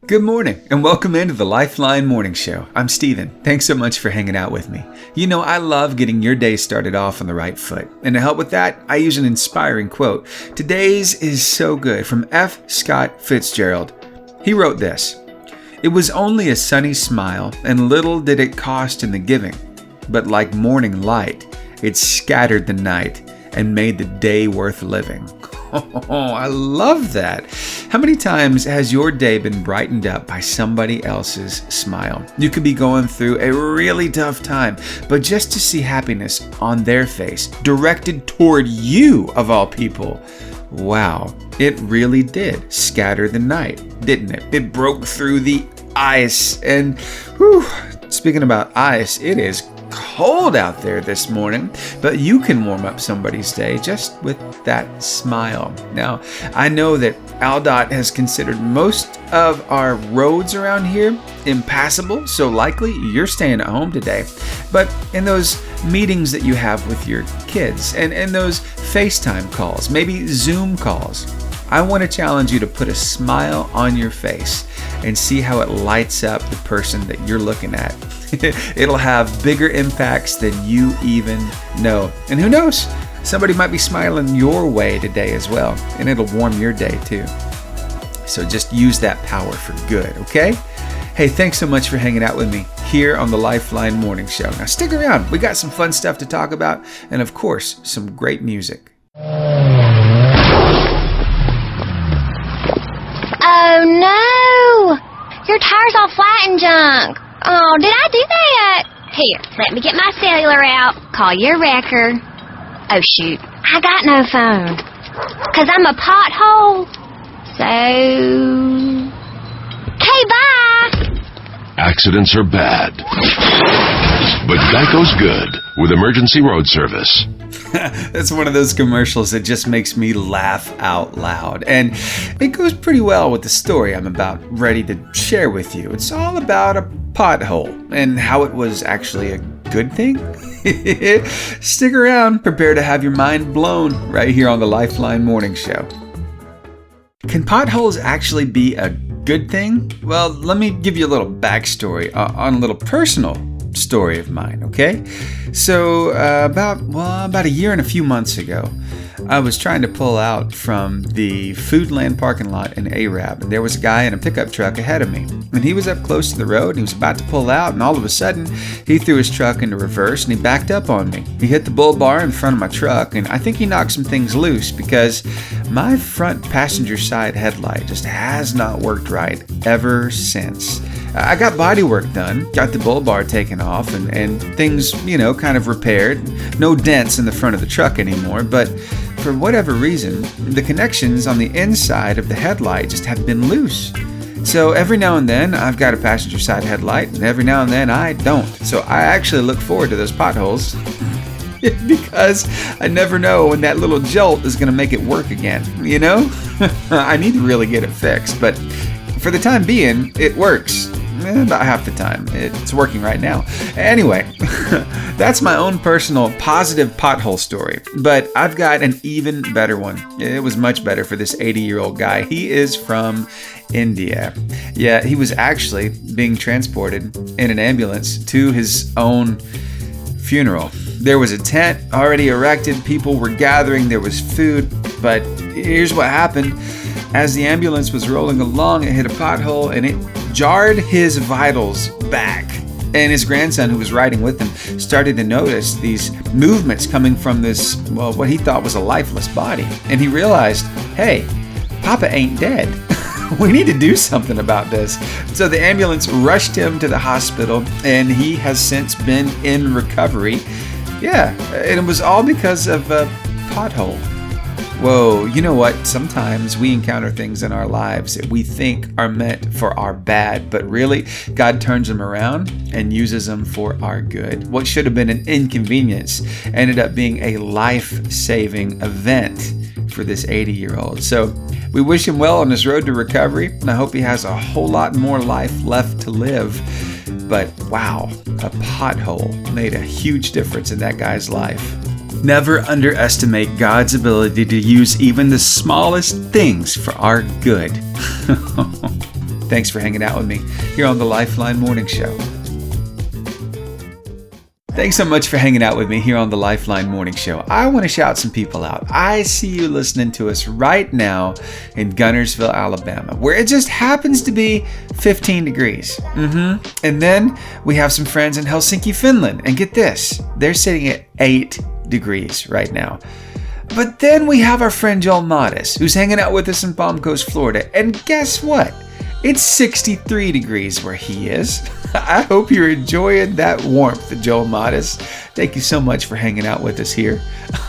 Good morning and welcome into the Lifeline Morning Show. I'm Steven. Thanks so much for hanging out with me. You know, I love getting your day started off on the right foot. And to help with that, I use an inspiring quote. Today's is so good from F. Scott Fitzgerald. He wrote this: "It was only a sunny smile, and little did it cost in the giving. But like morning light, it scattered the night and made the day worth living." Oh, I love that. How many times has your day been brightened up by somebody else's smile? You could be going through a really tough time, but just to see happiness on their face, directed toward you of all people, wow, it really did scatter the night, didn't it? It broke through the ice. And whew, speaking about ice, it is cold out there this morning, but you can warm up somebody's day just with that smile. Now, I know that AlDOT has considered most of our roads around here impassable, so likely you're staying at home today. But in those meetings that you have with your kids and those FaceTime calls, maybe Zoom calls, I want to challenge you to put a smile on your face and see how it lights up the person that you're looking at. It'll have bigger impacts than you even know. And who knows? Somebody might be smiling your way today as well, and it'll warm your day too. So just use that power for good, okay? Hey, thanks so much for hanging out with me here on the Lifeline Morning Show. Now stick around. We got some fun stuff to talk about, and of course, some great music. Oh no! Your tire's all flat and junk. Oh, did I do that? Here, let me get my cellular out. Call your wrecker. Oh shoot, I got no phone. 'Cause I'm a pothole. So... Okay, bye! Accidents are bad, but Geico's good with emergency road service. That's one of those commercials that just makes me laugh out loud. And it goes pretty well with the story I'm about ready to share with you. It's all about a pothole and how it was actually a good thing. Stick around, prepare to have your mind blown right here on the Lifeline Morning Show. Can potholes actually be a good thing? Well, let me give you a little backstory on a little personal story of mine, okay? So about a year and a few months ago, I was trying to pull out from the Foodland parking lot in Arab, and there was a guy in a pickup truck ahead of me. And he was up close to the road, and he was about to pull out, and all of a sudden, he threw his truck into reverse, and he backed up on me. He hit the bull bar in front of my truck, and I think he knocked some things loose because my front passenger side headlight just has not worked right ever since. I got body work done, got the bull bar taken off, and things, kind of repaired. No dents in the front of the truck anymore, but for whatever reason, the connections on the inside of the headlight just have been loose. So every now and then, I've got a passenger side headlight, and every now and then, I don't. So I actually look forward to those potholes because I never know when that little jolt is going to make it work again, I need to really get it fixed, but for the time being, it works. About half the time. It's working right now. Anyway, that's my own personal positive pothole story. But I've got an even better one. It was much better for this 80-year-old guy. He is from India. Yeah, he was actually being transported in an ambulance to his own funeral. There was a tent already erected. People were gathering. There was food. But here's what happened. As the ambulance was rolling along, it hit a pothole and it jarred his vitals back. And his grandson, who was riding with him, started to notice these movements coming from this, what he thought was a lifeless body. And he realized, hey, Papa ain't dead. We need to do something about this. So the ambulance rushed him to the hospital, and he has since been in recovery. Yeah, and it was all because of a pothole. Whoa, you know what? Sometimes we encounter things in our lives that we think are meant for our bad, but really, God turns them around and uses them for our good. What should have been an inconvenience ended up being a life-saving event for this 80-year-old. So we wish him well on his road to recovery, and I hope he has a whole lot more life left to live. But wow, a pothole made a huge difference in that guy's life. Never underestimate God's ability to use even the smallest things for our good. Thanks for hanging out with me here on the Lifeline Morning Show. Thanks so much for hanging out with me here on the Lifeline Morning Show. I want to shout some people out. I see you listening to us right now in Gunnersville, Alabama, where it just happens to be 15 degrees. And then we have some friends in Helsinki, Finland. And get this, they're sitting at 8 degrees right now. But then we have our friend Joel Modis, who's hanging out with us in Palm Coast, Florida. And guess what? It's 63 degrees where he is. I hope you're enjoying that warmth, Joel Modis. Thank you so much for hanging out with us here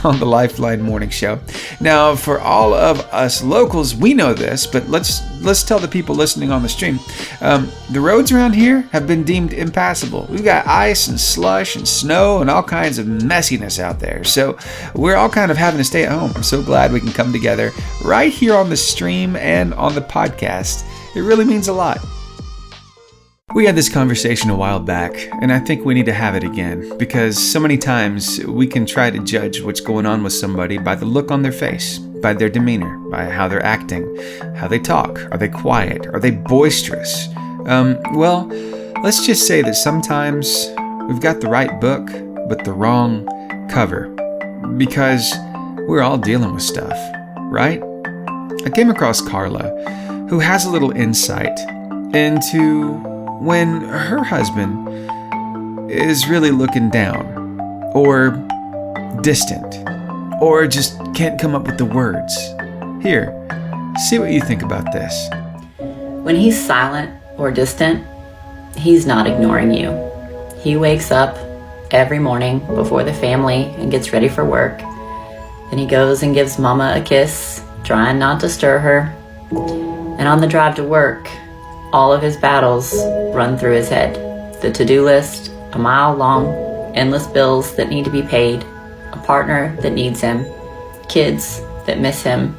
on the Lifeline Morning Show. Now, for all of us locals, we know this, but let's tell the people listening on the stream. The roads around here have been deemed impassable. We've got ice and slush and snow and all kinds of messiness out there. So we're all kind of having to stay at home. I'm so glad we can come together right here on the stream and on the podcast. It really means a lot. We had this conversation a while back, and I think we need to have it again, because so many times we can try to judge what's going on with somebody by the look on their face, by their demeanor, by how they're acting, how they talk. Are they quiet? Are they boisterous? Well, let's just say that sometimes we've got the right book, but the wrong cover, because we're all dealing with stuff, right? I came across Carla, who has a little insight into when her husband is really looking down, or distant, or just can't come up with the words. Here, see what you think about this. When he's silent or distant, he's not ignoring you. He wakes up every morning before the family and gets ready for work. Then he goes and gives Mama a kiss, trying not to stir her. And on the drive to work, all of his battles run through his head. The to-do list, a mile long, endless bills that need to be paid, a partner that needs him, kids that miss him,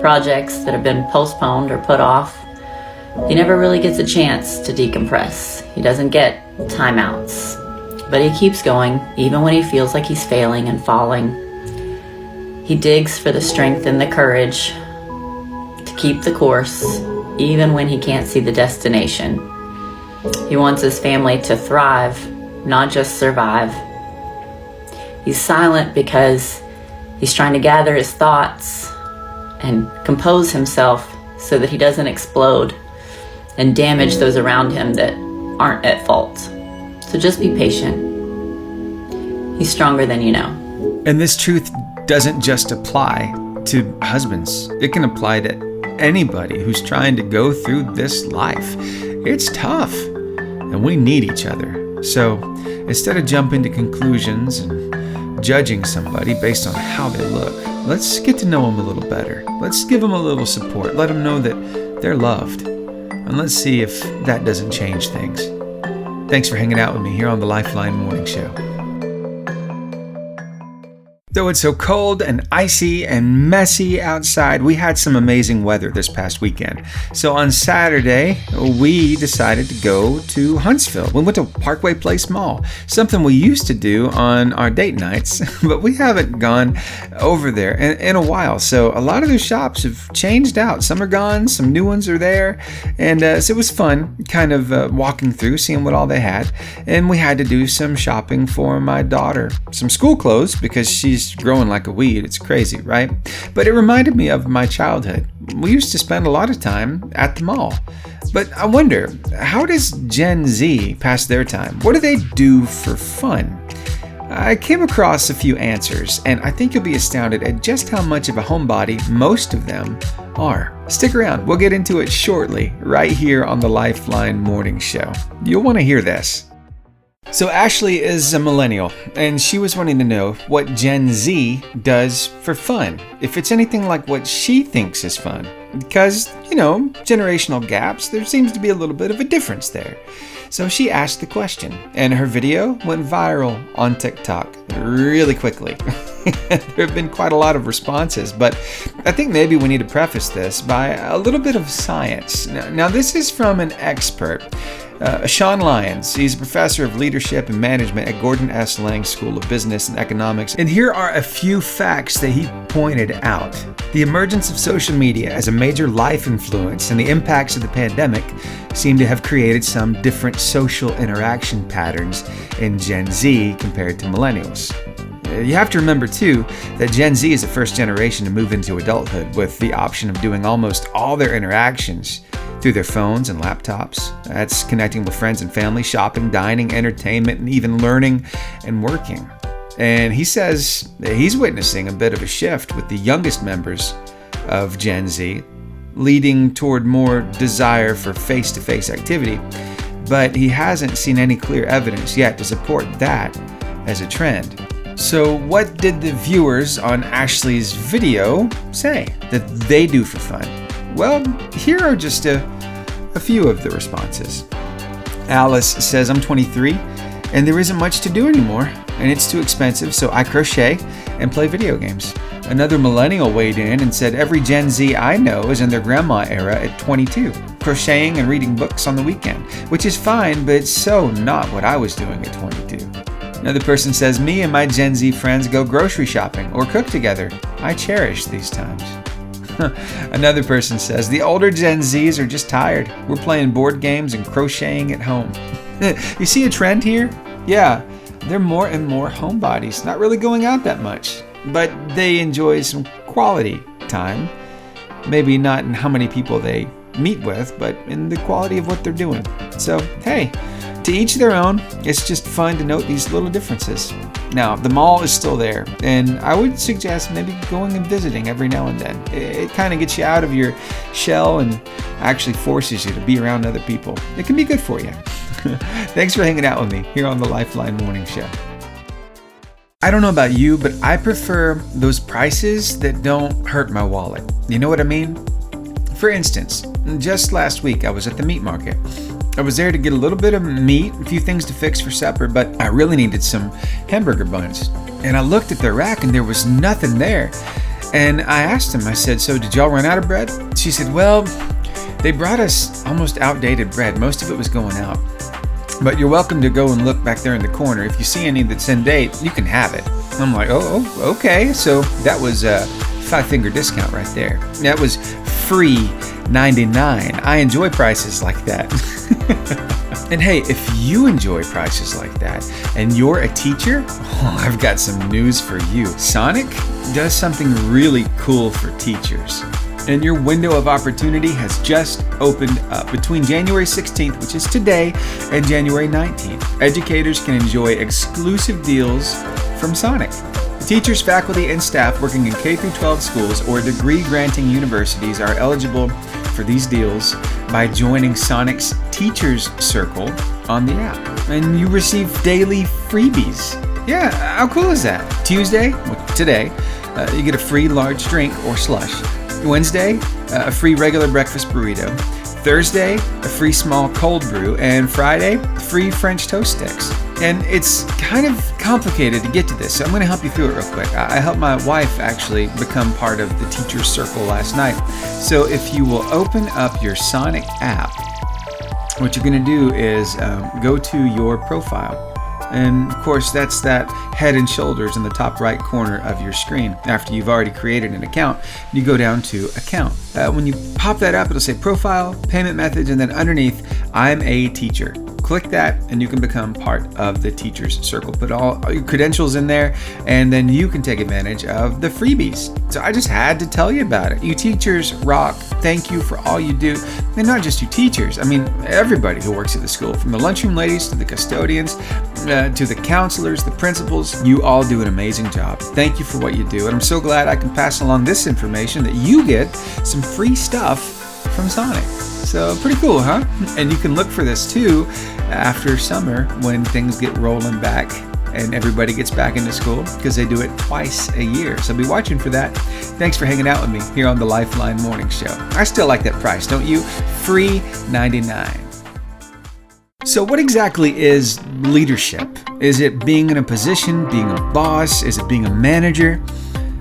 projects that have been postponed or put off. He never really gets a chance to decompress. He doesn't get timeouts. But he keeps going, even when he feels like he's failing and falling. He digs for the strength and the courage to keep the course, even when he can't see the destination. He wants his family to thrive, not just survive. He's silent because he's trying to gather his thoughts and compose himself so that he doesn't explode and damage those around him that aren't at fault. So just be patient. He's stronger than you know. And this truth doesn't just apply to husbands. It can apply to anybody who's trying to go through this life. It's tough, and we need each other. So instead of jumping to conclusions and judging somebody based on how they look, let's get to know them a little better. Let's give them a little support. Let them know that they're loved. And let's see if that doesn't change things. Thanks for hanging out with me here on the Lifeline Morning Show. Though it's so cold and icy and messy outside, we had some amazing weather this past weekend. So on Saturday, we decided to go to Huntsville. We went to Parkway Place Mall, something we used to do on our date nights, but we haven't gone over there in a while. So a lot of those shops have changed out. Some are gone, some new ones are there. And so it was fun kind of walking through, seeing what all they had. And we had to do some shopping for my daughter. Some school clothes because she's growing like a weed. It's crazy, right? But it reminded me of my childhood. We used to spend a lot of time at the mall. But I wonder, how does Gen Z pass their time? What do they do for fun? I came across a few answers, and I think you'll be astounded at just how much of a homebody most of them are. Stick around. We'll get into it shortly, right here on the Lifeline Morning Show. You'll want to hear this. So Ashley is a millennial, and she was wanting to know what Gen Z does for fun, if it's anything like what she thinks is fun. Because, generational gaps, there seems to be a little bit of a difference there. So she asked the question, and her video went viral on TikTok really quickly. There have been quite a lot of responses, but I think maybe we need to preface this by a little bit of science. Now this is from an expert. Sean Lyons, he's a professor of leadership and management at Gordon S. Lang School of Business and Economics. And here are a few facts that he pointed out. The emergence of social media as a major life influence and the impacts of the pandemic seem to have created some different social interaction patterns in Gen Z compared to millennials. You have to remember, too, that Gen Z is the first generation to move into adulthood with the option of doing almost all their interactions through their phones and laptops. That's connecting with friends and family, shopping, dining, entertainment, and even learning and working. And he says that he's witnessing a bit of a shift with the youngest members of Gen Z, leading toward more desire for face-to-face activity. But he hasn't seen any clear evidence yet to support that as a trend. So what did the viewers on Ashley's video say that they do for fun? Well, here are just a few of the responses. Alice says, I'm 23 and there isn't much to do anymore and it's too expensive, so I crochet and play video games. Another millennial weighed in and said every Gen Z I know is in their grandma era at 22, crocheting and reading books on the weekend, which is fine, but it's so not what I was doing at 22. Another person says, me and my Gen Z friends go grocery shopping or cook together. I cherish these times. Another person says, the older Gen Zs are just tired. We're playing board games and crocheting at home. You see a trend here? Yeah, they're more and more homebodies, not really going out that much, but they enjoy some quality time. Maybe not in how many people they meet with, but in the quality of what they're doing. So, hey, to each their own. It's just fun to note these little differences. Now, the mall is still there, and I would suggest maybe going and visiting every now and then. It kind of gets you out of your shell and actually forces you to be around other people. It can be good for you. Thanks for hanging out with me here on the Lifeline Morning Show. I don't know about you, but I prefer those prices that don't hurt my wallet. You know what I mean? For instance, just last week I was at the meat market. I was there to get a little bit of meat, a few things to fix for supper, but I really needed some hamburger buns. And I looked at the rack and there was nothing there. And I asked him, I said, so did y'all run out of bread? She said, well, they brought us almost outdated bread. Most of it was going out. But you're welcome to go and look back there in the corner. If you see any that's in date, you can have it. I'm like, oh, okay. So that was a 5-finger discount right there. That was free $99. I enjoy prices like that. And hey, if you enjoy prices like that and you're a teacher, I've got some news for you. Sonic does something really cool for teachers. And your window of opportunity has just opened up. Between January 16th, which is today, and January 19th, educators can enjoy exclusive deals from Sonic. Teachers, faculty, and staff working in K-12 schools or degree-granting universities are eligible for these deals by joining Sonic's Teachers Circle on the app. And you receive daily freebies. Yeah, how cool is that? Tuesday, today, you get a free large drink or slush. Wednesday, a free regular breakfast burrito. Thursday, a free small cold brew. And Friday, free French toast sticks. And it's kind of complicated to get to this, so I'm going to help you through it real quick. I helped my wife actually become part of the Teacher's Circle last night. So if you will open up your Sonic app, what you're going to do is go to your profile. And of course, that's that head and shoulders in the top right corner of your screen. After you've already created an account, you go down to account. When you pop that up, it'll say profile, payment methods, and then underneath, I'm a teacher. Click that and you can become part of the Teachers Circle. Put all your credentials in there and then you can take advantage of the freebies. So I just had to tell you about it. You teachers rock. Thank you for all you do. And not just you teachers. I mean, everybody who works at the school, from the lunchroom ladies to the custodians, to the counselors, the principals, you all do an amazing job. Thank you for what you do. And I'm so glad I can pass along this information that you get some free stuff from Sonic. So pretty cool, huh? And you can look for this too after summer when things get rolling back and everybody gets back into school, because they do it twice a year. So be watching for that. Thanks for hanging out with me here on the Lifeline Morning Show. I still like that price, don't you? Free $99. So what exactly is leadership? Is it being in a position, being a boss? Is it being a manager?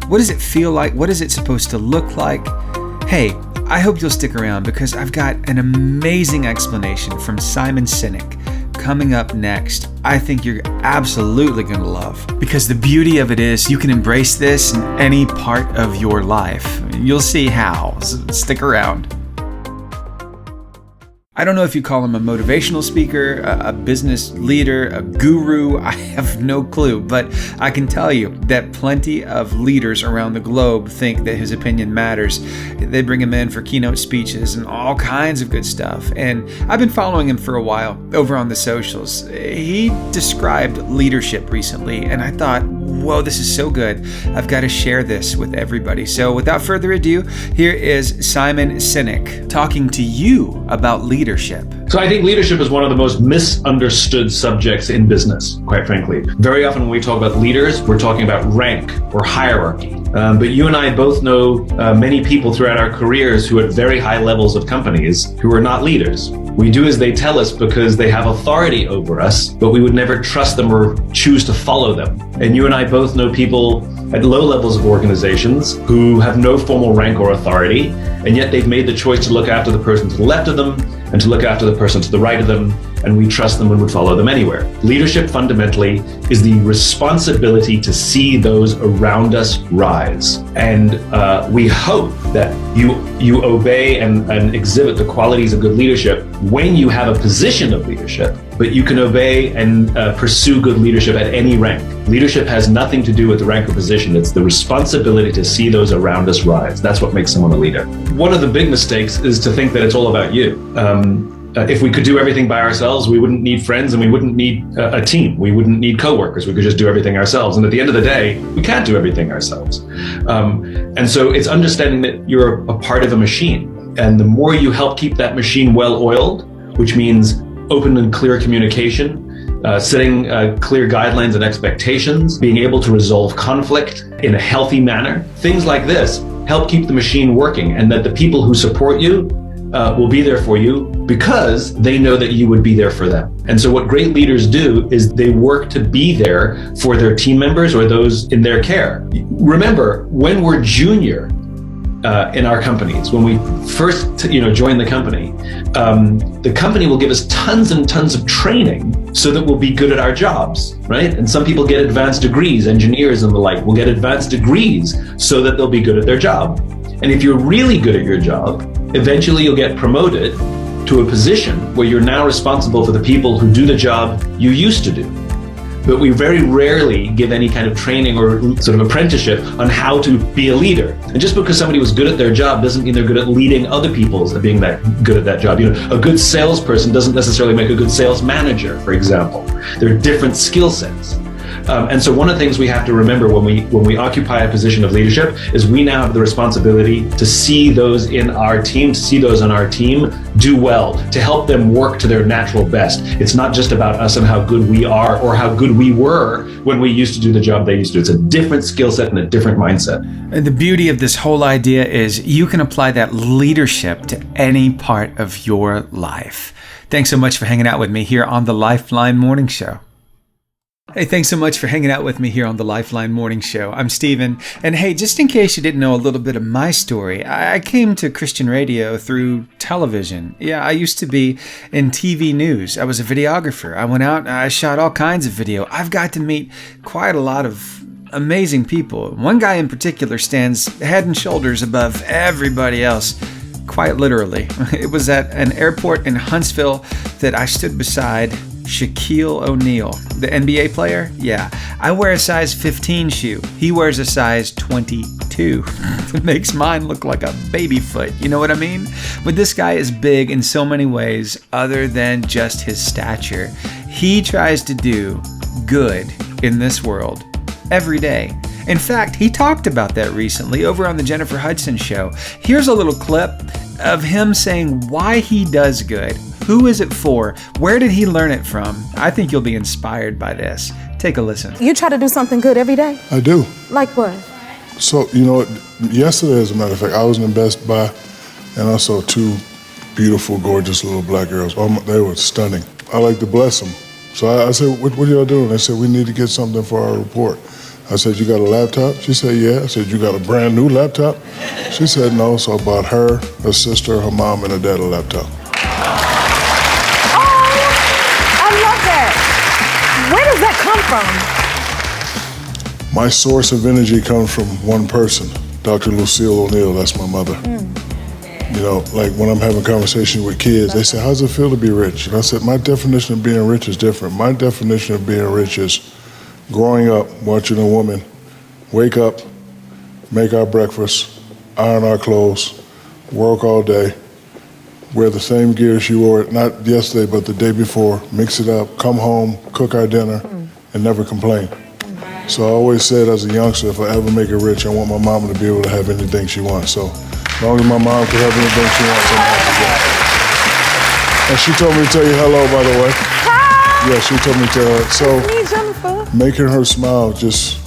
What does it feel like? What is it supposed to look like? Hey, I hope you'll stick around because I've got an amazing explanation from Simon Sinek coming up next. I think you're absolutely going to love, because the beauty of it is you can embrace this in any part of your life. You'll see how. So stick around. I don't know if you call him a motivational speaker, a business leader, a guru. I have no clue, but I can tell you that plenty of leaders around the globe think that his opinion matters. They bring him in for keynote speeches and all kinds of good stuff. And I've been following him for a while over on the socials. He described leadership recently, and I thought, whoa, this is so good. I've got to share this with everybody. So without further ado, here is Simon Sinek talking to you about leadership. So I think leadership is one of the most misunderstood subjects in business, quite frankly. Very often when we talk about leaders, we're talking about rank or hierarchy. But you and I both know many people throughout our careers who at very high levels of companies who are not leaders. We do as they tell us because they have authority over us, but we would never trust them or choose to follow them. And you and I both know people at low levels of organizations who have no formal rank or authority, and yet they've made the choice to look after the person to the left of them and to look after the person to the right of them, and we trust them and would follow them anywhere. Leadership fundamentally is the responsibility to see those around us rise. And we hope that you obey and exhibit the qualities of good leadership when you have a position of leadership, but you can obey and pursue good leadership at any rank. Leadership has nothing to do with the rank or position. It's the responsibility to see those around us rise. That's what makes someone a leader. One of the big mistakes is to think that it's all about you. If we could do everything by ourselves, we wouldn't need friends and we wouldn't need a team. We wouldn't need coworkers. We could just do everything ourselves. And at the end of the day, we can't do everything ourselves. And so it's understanding that you're a part of a machine. And the more you help keep that machine well-oiled, which means open and clear communication, setting clear guidelines and expectations, being able to resolve conflict in a healthy manner, things like this help keep the machine working, and that the people who support you will be there for you because they know that you would be there for them. And so what great leaders do is they work to be there for their team members or those in their care. Remember, when we're junior in our companies, when we first join the company will give us tons and tons of training so that we'll be good at our jobs, right? And some people get advanced degrees, engineers and the like will get advanced degrees so that they'll be good at their job. And if you're really good at your job, eventually you'll get promoted to a position where you're now responsible for the people who do the job you used to do. But we very rarely give any kind of training or sort of apprenticeship on how to be a leader. And just because somebody was good at their job doesn't mean they're good at leading other people at being that good at that job. A good salesperson doesn't necessarily make a good sales manager, for example. There are different skill sets. And so one of the things we have to remember when we occupy a position of leadership is we now have the responsibility to see those in our team, do well, to help them work to their natural best. It's not just about us and how good we are or how good we were when we used to do the job they used to do. It's a different skill set and a different mindset. And the beauty of this whole idea is you can apply that leadership to any part of your life. Thanks so much for hanging out with me here on the Lifeline Morning Show. Hey, thanks so much for hanging out with me here on the Lifeline Morning Show. I'm Steven, and hey, just in case you didn't know a little bit of my story, I came to Christian radio through television. Yeah, I used to be in TV news. I was a videographer. I went out and I shot all kinds of video. I've got to meet quite a lot of amazing people. One guy in particular stands head and shoulders above everybody else. Quite literally. It was at an airport in Huntsville that I stood beside Shaquille O'Neal, the NBA player. Yeah, I wear a size 15 shoe. He wears a size 22. It makes mine look like a baby foot. You know what I mean? But this guy is big in so many ways other than just his stature. He tries to do good in this world every day. In fact, he talked about that recently over on the Jennifer Hudson Show. Here's a little clip of him saying why he does good. Who is it for? Where did he learn it from? I think you'll be inspired by this. Take a listen. You try to do something good every day? I do. Like what? So, yesterday, as a matter of fact, I was in Best Buy and I saw two beautiful, gorgeous little black girls. They were stunning. I like to bless them. So I said, what are y'all doing? They said, we need to get something for our report. I said, you got a laptop? She said, yeah. I said, you got a brand new laptop? She said, no. So I bought her, her sister, her mom, and her dad a laptop. I love that. Where does that come from? My source of energy comes from one person, Dr. Lucille O'Neill. That's my mother. You know, like when I'm having conversations with kids, they say, how does it feel to be rich? And I said, my definition of being rich is different. My definition of being rich is growing up, watching a woman wake up, make our breakfast, iron our clothes, work all day, wear the same gear she wore, not yesterday, but the day before, mix it up, come home, cook our dinner, and never complain. So I always said as a youngster, if I ever make it rich, I want my mama to be able to have anything she wants. So as long as my mom can have anything she wants, I'm happy. And she told me to tell you hello, by the way. Hi! Yeah, she told me to tell her. So Me, Jennifer. making her smile just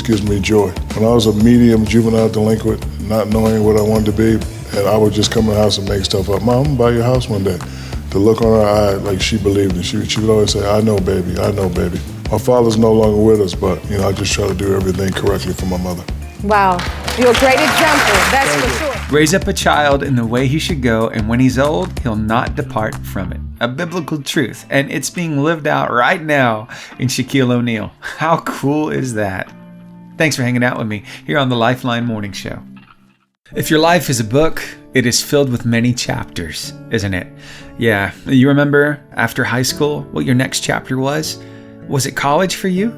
gives me joy. When I was a medium juvenile delinquent, not knowing what I wanted to be, and I would just come in the house and make stuff up. Mom, I'm gonna buy your house one day. The look on her eye, like she believed it. She would always say, I know, baby, I know, baby. My father's no longer with us, but I just try to do everything correctly for my mother. Wow. You're a great example, that's for sure. Raise up a child in the way he should go, and when he's old, he'll not depart from it. A biblical truth, and it's being lived out right now in Shaquille O'Neal. How cool is that? Thanks for hanging out with me here on the Lifeline Morning Show. If your life is a book, it is filled with many chapters, isn't it? Yeah, you remember after high school what your next chapter was? Was it college for you?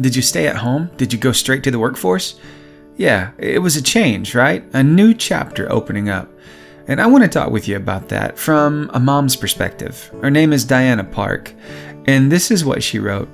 Did you stay at home? Did you go straight to the workforce? Yeah, it was a change, right? A new chapter opening up. And I want to talk with you about that from a mom's perspective. Her name is Diana Park, and this is what she wrote.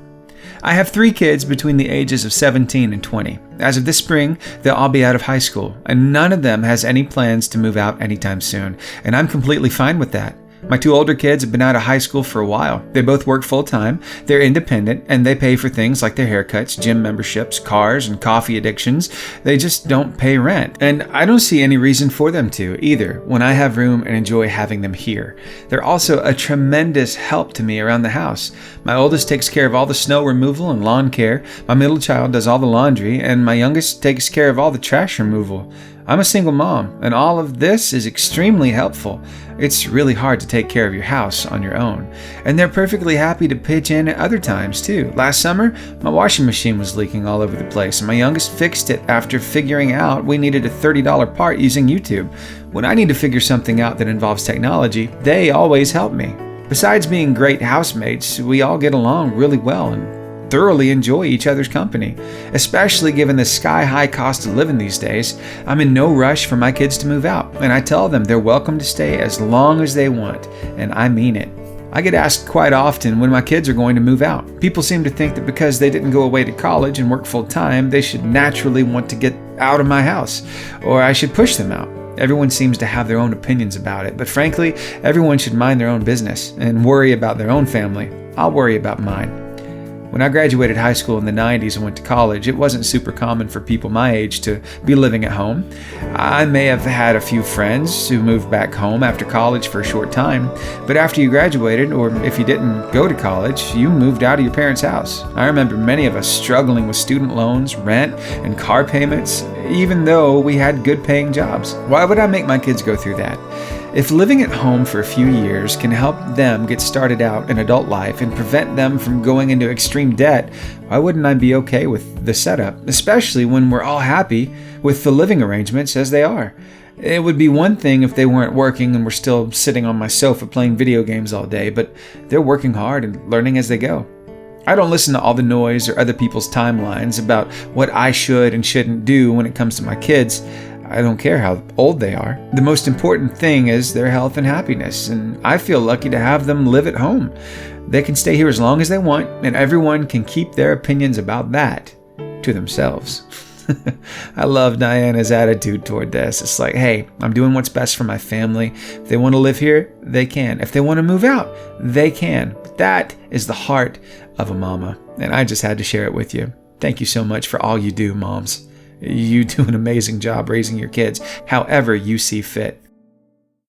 I have 3 kids between the ages of 17 and 20. As of this spring, they'll all be out of high school, and none of them has any plans to move out anytime soon, and I'm completely fine with that. My 2 older kids have been out of high school for a while. They both work full-time, they're independent, and they pay for things like their haircuts, gym memberships, cars, and coffee addictions. They just don't pay rent. And I don't see any reason for them to, either, when I have room and enjoy having them here. They're also a tremendous help to me around the house. My oldest takes care of all the snow removal and lawn care, my middle child does all the laundry, and my youngest takes care of all the trash removal. I'm a single mom, and all of this is extremely helpful. It's really hard to take care of your house on your own. And they're perfectly happy to pitch in at other times, too. Last summer, my washing machine was leaking all over the place, and my youngest fixed it after figuring out we needed a $30 part using YouTube. When I need to figure something out that involves technology, they always help me. Besides being great housemates, we all get along really well and thoroughly enjoy each other's company. Especially given the sky-high cost of living these days, I'm in no rush for my kids to move out, and I tell them they're welcome to stay as long as they want, and I mean it. I get asked quite often when my kids are going to move out. People seem to think that because they didn't go away to college and work full-time, they should naturally want to get out of my house, or I should push them out. Everyone seems to have their own opinions about it, but frankly, everyone should mind their own business and worry about their own family. I'll worry about mine. When I graduated high school in the 90s and went to college, it wasn't super common for people my age to be living at home. I may have had a few friends who moved back home after college for a short time, but after you graduated, or if you didn't go to college, you moved out of your parents' house. I remember many of us struggling with student loans, rent, and car payments, even though we had good paying jobs. Why would I make my kids go through that? If living at home for a few years can help them get started out in adult life and prevent them from going into extreme debt, why wouldn't I be okay with the setup, especially when we're all happy with the living arrangements as they are? It would be one thing if they weren't working and were still sitting on my sofa playing video games all day, but they're working hard and learning as they go. I don't listen to all the noise or other people's timelines about what I should and shouldn't do when it comes to my kids. I don't care how old they are. The most important thing is their health and happiness, and I feel lucky to have them live at home. They can stay here as long as they want, and everyone can keep their opinions about that to themselves. I love Diana's attitude toward this. It's like, hey, I'm doing what's best for my family. If they want to live here, they can. If they want to move out, they can. But that is the heart of a mama, and I just had to share it with you. Thank you so much for all you do, moms. You do an amazing job raising your kids however you see fit.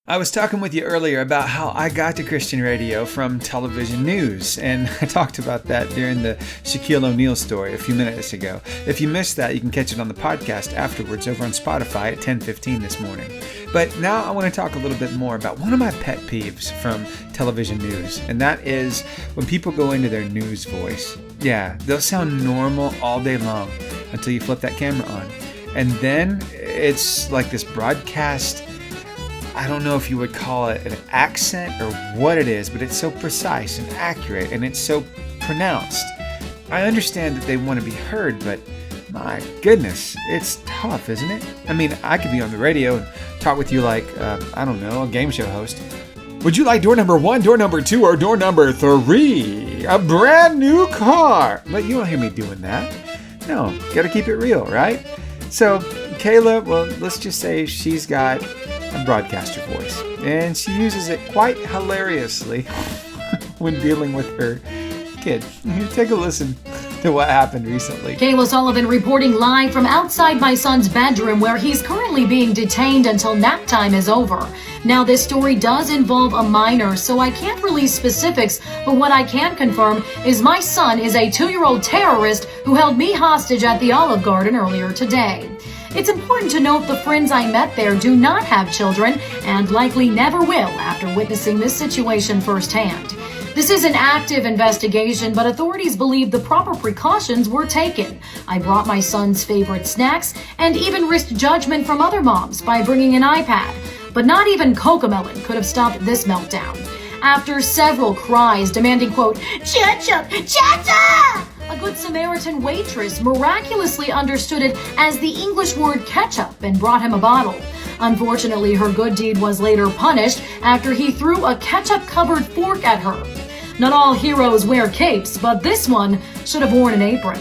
I was talking with you earlier about how I got to Christian radio from television news, and I talked about that during the Shaquille O'Neal story a few minutes ago. If you missed that, you can catch it on the podcast afterwards over on Spotify at 10:15 this morning. But now I want to talk a little bit more about one of my pet peeves from television news, and that is when people go into their news voice. Yeah, they'll sound normal all day long until you flip that camera on. And then it's like this broadcast, I don't know if you would call it an accent or what it is, but it's so precise and accurate and it's so pronounced. I understand that they want to be heard, but my goodness, it's tough, isn't it? I mean, I could be on the radio and talk with you like, I don't know, a game show host. Would you like door number 1, door number 2, or door number 3? A brand new car. But you don't hear me doing that. No, gotta keep it real, right? So, Kayla, well, let's just say she's got a broadcaster voice, and she uses it quite hilariously when dealing with her kid. Take a listen to what happened recently. Kayla Sullivan reporting live from outside my son's bedroom, where he's currently being detained until nap time is over. Now, this story does involve a minor, so I can't release specifics, but what I can confirm is my son is a 2-year-old terrorist who held me hostage at the Olive Garden earlier today. It's important to note the friends I met there do not have children and likely never will after witnessing this situation firsthand. This is an active investigation, but authorities believe the proper precautions were taken. I brought my son's favorite snacks and even risked judgment from other moms by bringing an iPad. But not even Cocomelon could have stopped this meltdown. After several cries demanding, quote, "Ketchup, ketchup!" a Good Samaritan waitress miraculously understood it as the English word ketchup and brought him a bottle. Unfortunately, her good deed was later punished after he threw a ketchup-covered fork at her. Not all heroes wear capes, but this one should have worn an apron.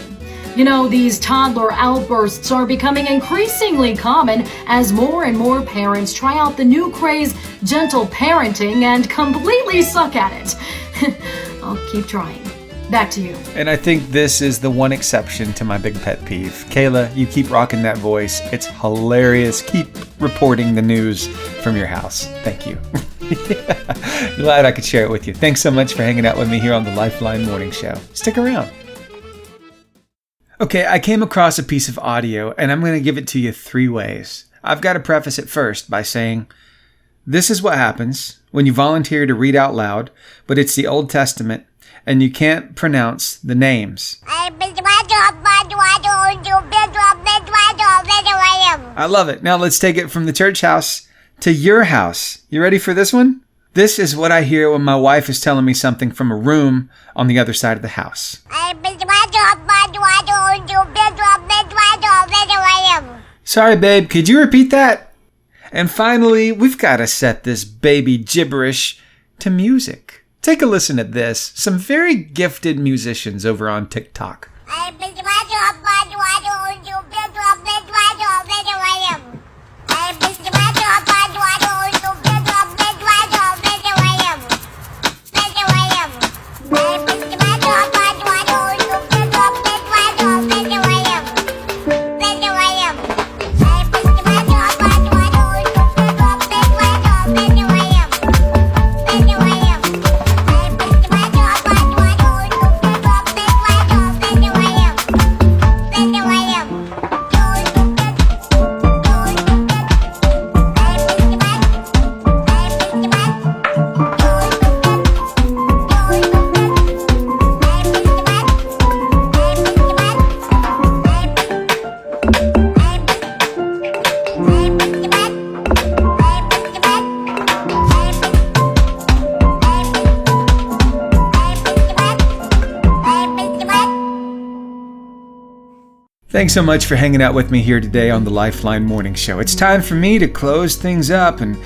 You know, these toddler outbursts are becoming increasingly common as more and more parents try out the new craze, gentle parenting, and completely suck at it. I'll keep trying. Back to you. And I think this is the one exception to my big pet peeve. Kayla, you keep rocking that voice. It's hilarious. Keep reporting the news from your house. Thank you. Glad I could share it with you. Thanks so much for hanging out with me here on the Lifeline Morning Show. Stick around. Okay, I came across a piece of audio, and I'm going to give it to you 3 ways. I've got to preface it first by saying, this is what happens when you volunteer to read out loud, but it's the Old Testament, and you can't pronounce the names. I love it. Now let's take it from the church house to your house. You ready for this one? This is what I hear when my wife is telling me something from a room on the other side of the house. Sorry, babe, could you repeat that? And finally, we've got to set this baby gibberish to music. Take a listen at this. Some very gifted musicians over on TikTok. Thanks so much for hanging out with me here today on the Lifeline Morning Show. It's time for me to close things up, and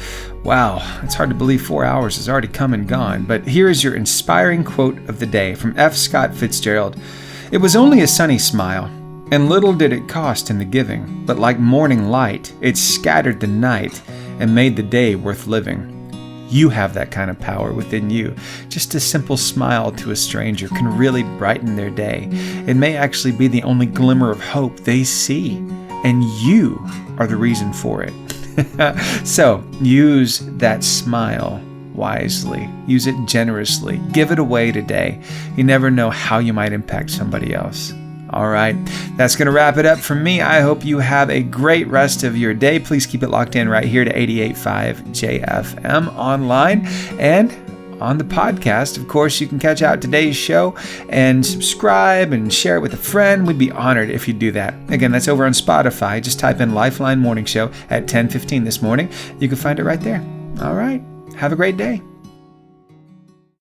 wow, it's hard to believe 4 hours has already come and gone, but here is your inspiring quote of the day from F. Scott Fitzgerald. It was only a sunny smile, and little did it cost in the giving, but like morning light, it scattered the night and made the day worth living. You have that kind of power within you. Just a simple smile to a stranger can really brighten their day. It may actually be the only glimmer of hope they see, and you are the reason for it. So use that smile wisely. Use it generously. Give it away today. You never know how you might impact somebody else. All right, that's going to wrap it up from me. I hope you have a great rest of your day. Please keep it locked in right here to 88.5 JFM online and on the podcast. Of course, you can catch out today's show and subscribe and share it with a friend. We'd be honored if you do that. Again, that's over on Spotify. Just type in Lifeline Morning Show at 10:15 this morning. You can find it right there. All right, have a great day.